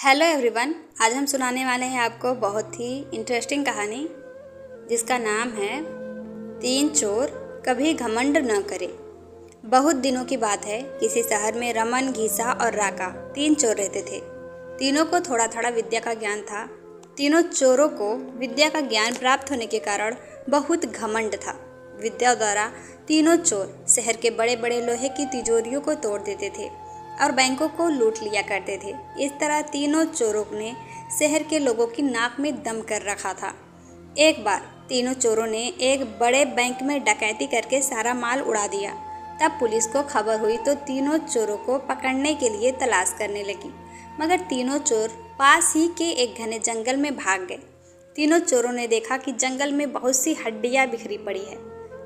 Hello everyone. आज हम सुनाने वाले हैं आपको बहुत ही इंटरेस्टिंग कहानी जिसका नाम है तीन चोर कभी घमंड न करे। बहुत दिनों की बात है। किसी शहर में रमन, घीसा और राका तीन चोर रहते थे। तीनों को थोड़ा थोड़ा विद्या का ज्ञान था। तीनों चोरों को विद्या का ज्ञान प्राप्त होने के कारण बहुत घमंड था। विद्या द्वारा तीनों चोर शहर के बड़े बड़े लोहे की तिजोरियों को तोड़ देते थे और बैंकों को लूट लिया करते थे। इस तरह तीनों चोरों ने शहर के लोगों की नाक में दम कर रखा था। एक बार तीनों चोरों ने एक बड़े बैंक में डकैती करके सारा माल उड़ा दिया। तब पुलिस को खबर हुई तो तीनों चोरों को पकड़ने के लिए तलाश करने लगी, मगर तीनों चोर पास ही के एक घने जंगल में भाग गए। तीनों चोरों ने देखा कि जंगल में बहुत सी हड्डियां बिखरी पड़ी है।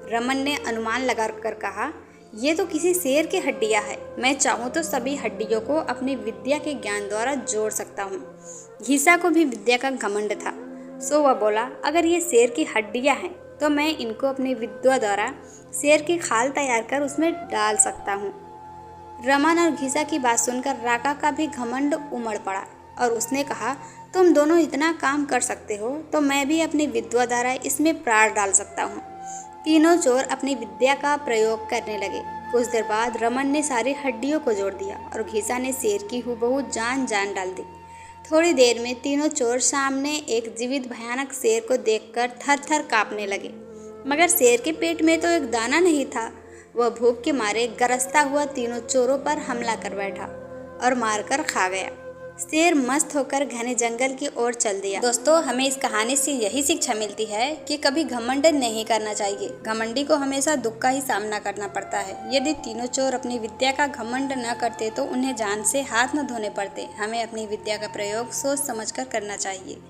रमन ने अनुमान लगा कर कहा, ये तो किसी शेर की हड्डियां है। मैं चाहूँ तो सभी हड्डियों को अपनी विद्या के ज्ञान द्वारा जोड़ सकता हूँ। घीसा को भी विद्या का घमंड था, सो वह बोला, अगर ये शेर की हड्डियां हैं तो मैं इनको अपनी विद्या द्वारा शेर की खाल तैयार कर उसमें डाल सकता हूँ। रमन और घीसा की बात सुनकर राका का भी घमंड उमड़ पड़ा और उसने कहा, तुम दोनों इतना काम कर सकते हो तो मैं भी अपनी विद्या द्वारा इसमें प्राण डाल सकता हूँ। तीनों चोर अपनी विद्या का प्रयोग करने लगे। कुछ देर बाद रमन ने सारी हड्डियों को जोड़ दिया और घीसा ने शेर की हूबहू जान डाल दी। थोड़ी देर में तीनों चोर सामने एक जीवित भयानक शेर को देखकर थर थर कांपने लगे, मगर शेर के पेट में तो एक दाना नहीं था। वह भूख के मारे गरजता हुआ तीनों चोरों पर हमला कर बैठा और मारकर खा गया। शेर मस्त होकर घने जंगल की ओर चल दिया। दोस्तों, हमें इस कहानी से यही शिक्षा मिलती है कि कभी घमंड नहीं करना चाहिए। घमंडी को हमेशा दुख का ही सामना करना पड़ता है। यदि तीनों चोर अपनी विद्या का घमंड न करते तो उन्हें जान से हाथ न धोने पड़ते। हमें अपनी विद्या का प्रयोग सोच समझकर करना चाहिए।